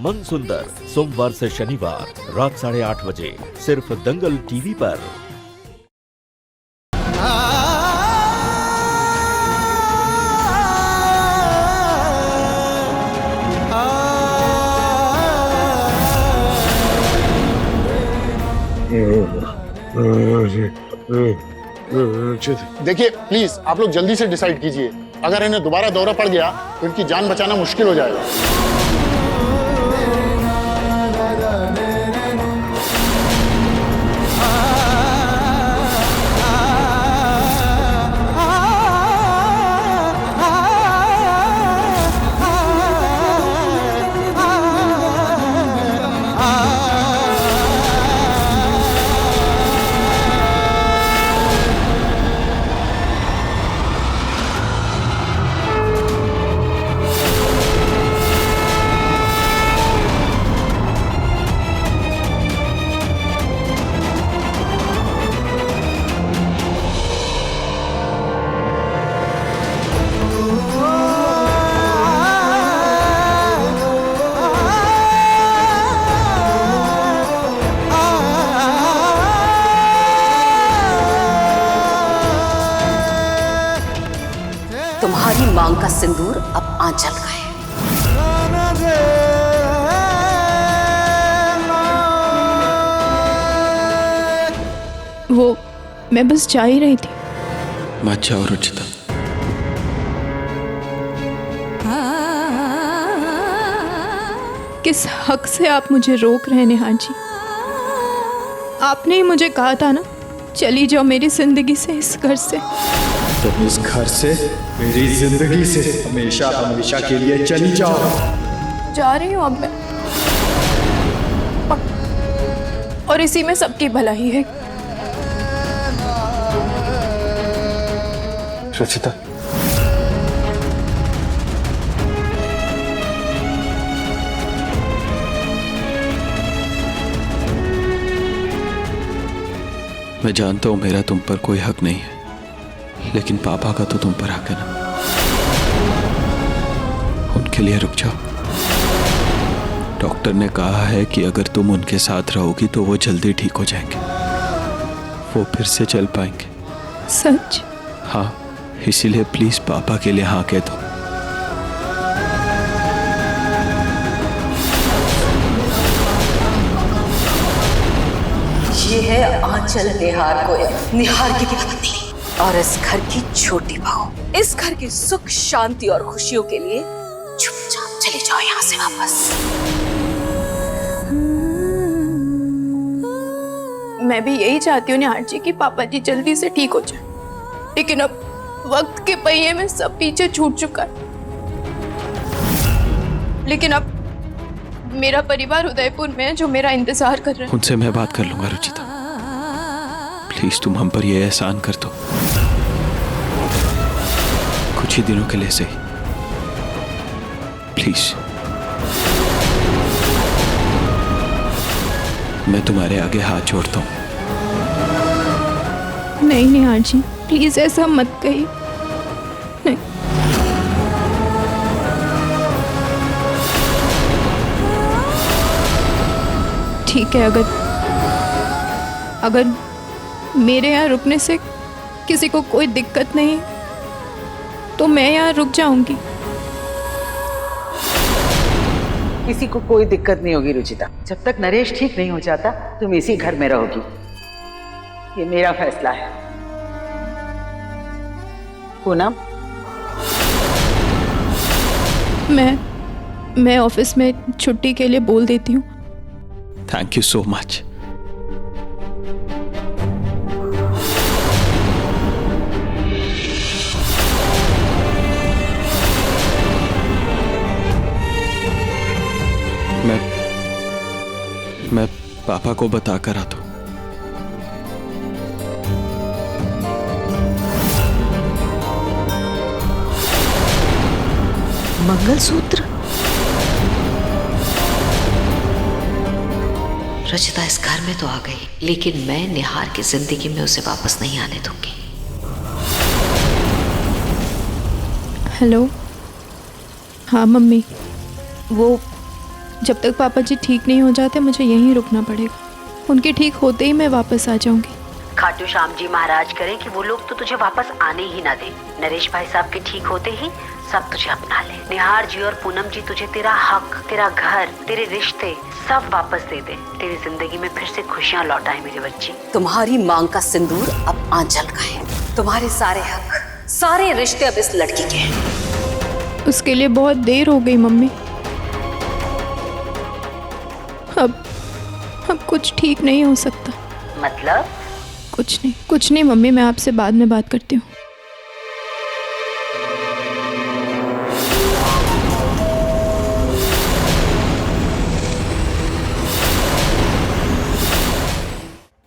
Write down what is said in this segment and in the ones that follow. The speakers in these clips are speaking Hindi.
मन सुंदर, सोमवार से शनिवार रात 8:30 बजे सिर्फ दंगल टीवी पर। देखिए प्लीज आप लोग जल्दी से डिसाइड कीजिए, अगर इन्हें दोबारा दौरा पड़ गया तो इनकी जान बचाना मुश्किल हो जाएगा। तुम्हारी मांग का सिंदूर अब आंचल का है। वो मैं बस जा ही रही थी। मत जाओ रुचिता। किस हक से आप मुझे रोक रहे हैं नेहा जी? आपने ही मुझे कहा था ना, चली जाओ मेरी जिंदगी से, इस घर से। तुम इस घर से, मेरी जिंदगी से हमेशा हमेशा के लिए चली जाओ। जा रही हूँ अब मैं, और इसी में सबकी भलाई है। रुचिता, मैं जानता हूं मेरा तुम पर कोई हक नहीं है, लेकिन पापा का तो तुम पर हक है ना। उनके लिए रुक जाओ। डॉक्टर ने कहा है कि अगर तुम उनके साथ रहोगी तो वो जल्दी ठीक हो जाएंगे, वो फिर से चल पाएंगे। सच? हाँ, इसीलिए प्लीज पापा के लिए हाँ कह दो। ये है आंचल निहार की पत्नी और इस घर की छोटी बहू। इस घर की सुख शांति और खुशियों के लिए चुपचाप चले जाओ यहाँ से वापस। मैं भी यही चाहती हूँ निहार जी कि पापा जी जल्दी से ठीक हो जाए, लेकिन अब वक्त के पहिए में सब पीछे छूट चुका है। लेकिन अब मेरा परिवार उदयपुर में है जो मेरा इंतजार कर रहा है। उनसे मैं बात कर लूंगा रुचिता, प्लीज तुम हम पर यह एहसान कर दो, कुछ ही दिनों के लिए सही, प्लीज। मैं तुम्हारे आगे हाथ जोड़ता हूं। नहीं निहार जी, प्लीज ऐसा मत कहिए। नहीं। ठीक है, अगर मेरे यहाँ रुकने से किसी को कोई दिक्कत नहीं तो मैं यहाँ रुक जाऊंगी। किसी को कोई दिक्कत नहीं होगी रुचिता। जब तक नरेश ठीक नहीं हो जाता तुम इसी घर में रहोगी, ये मेरा फैसला है। पूनम, मैं ऑफिस में छुट्टी के लिए बोल देती हूँ। Thank you so much. मैं पापा को बता कर आता हूं। मंगलसूत्र? रचिता इस घर में तो आ गई, लेकिन मैं निहार की जिंदगी में उसे वापस नहीं आने दूंगी। हेलो। हाँ मम्मी, वो जब तक पापा जी ठीक नहीं हो जाते मुझे यहीं रुकना पड़ेगा। उनके ठीक होते ही मैं वापस आ जाऊंगी। खाटू श्याम जी महाराज करें कि वो लोग तो तुझे वापस आने ही ना दे। नरेश भाई साहब के ठीक होते ही सब तुझे अपना ले। निहार जी और पूनम जी तुझे तेरा हक, तेरा घर, तेरे रिश्ते सब वापस दे दे। तेरी जिंदगी में फिर से खुशियाँ लौटाए मेरी बच्ची। तुम्हारी मांग का सिंदूर अब आंचल का है। तुम्हारे सारे हक, सारे रिश्ते अब इस लड़की के हैं। उसके लिए बहुत देर हो गई मम्मी। अब कुछ ठीक नहीं हो सकता। मतलब? कुछ नहीं मम्मी, मैं आपसे बाद में बात करती हूँ।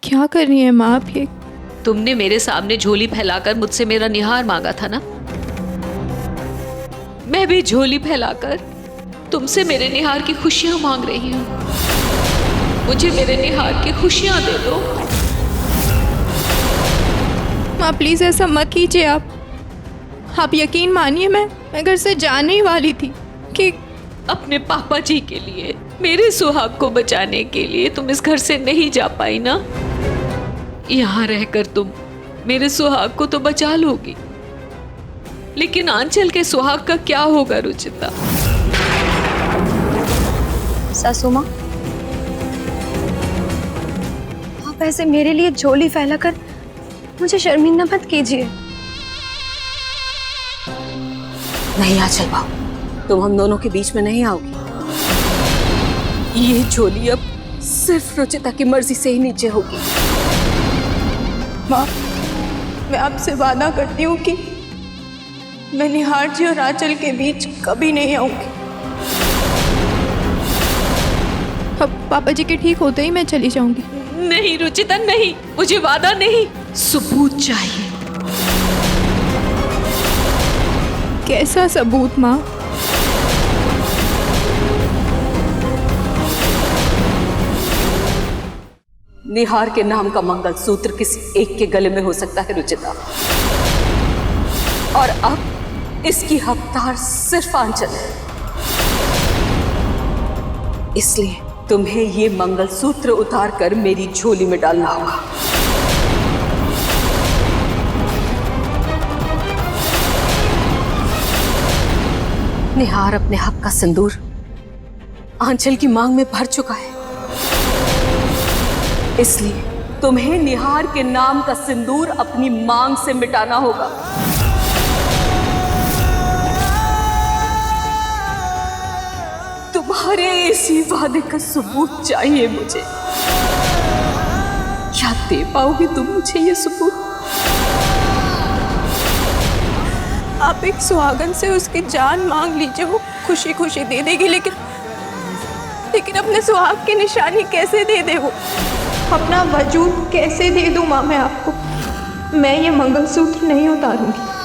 क्या कर रही हैं माँ आप ये? तुमने मेरे सामने झोली फैलाकर मुझसे मेरा निहार मांगा था ना, मैं भी झोली फैलाकर तुमसे मेरे निहार की खुशियां मांग रही हूँ। मुझे मेरे निहार की खुशियां दे दो। माँ प्लीज ऐसा मत कीजिए आप यकीन मानिए मैं घर से जाने ही वाली थी कि अपने पापा जी के लिए, मेरे सुहाग को बचाने के लिए तुम इस घर से नहीं जा पाई ना। यहाँ रहकर तुम मेरे सुहाग को तो बचा लोगी, लेकिन आंचल के सुहाग का क्या होगा रुचिता? सासू माँ, आप ऐसे मेरे लिए झोली फैलाकर मुझे शर्मिंदा मत कीजिए। नहीं आंचल बहू, तुम हम दोनों के बीच में नहीं आओगी। ये झोली अब सिर्फ रुचिता की मर्जी से ही नीचे होगी। माँ मैं आपसे वादा करती हूँ कि मैं निहार जी और आंचल के बीच कभी नहीं आऊंगी। अब पापा जी के ठीक होते ही मैं चली जाऊंगी। नहीं रुचिता नहीं, मुझे वादा नहीं, सबूत चाहिए। कैसा सबूत माँ? निहार के नाम का मंगलसूत्र किसी एक के गले में हो सकता है रुचिता, और अब इसकी हकदार सिर्फ आंचल है। इसलिए तुम्हें ये मंगलसूत्र उतार कर मेरी झोली में डालना होगा। निहार अपने हक का सिंदूर आंचल की मांग में भर चुका है, इसलिए तुम्हें निहार के नाम का सिंदूर अपनी मांग से मिटाना होगा। तुम्हारे इसी वादे का सबूत चाहिए मुझे। क्या दे पाओगी तुम मुझे ये सबूत? आप एक सुहागन से उसकी जान मांग लीजिए, वो खुशी खुशी दे देगी, लेकिन अपने सुहाग की निशानी कैसे दे दे वो? अपना वजूद कैसे दे दूं माँ मैं आपको? मैं ये मंगलसूत्र नहीं उतारूंगी।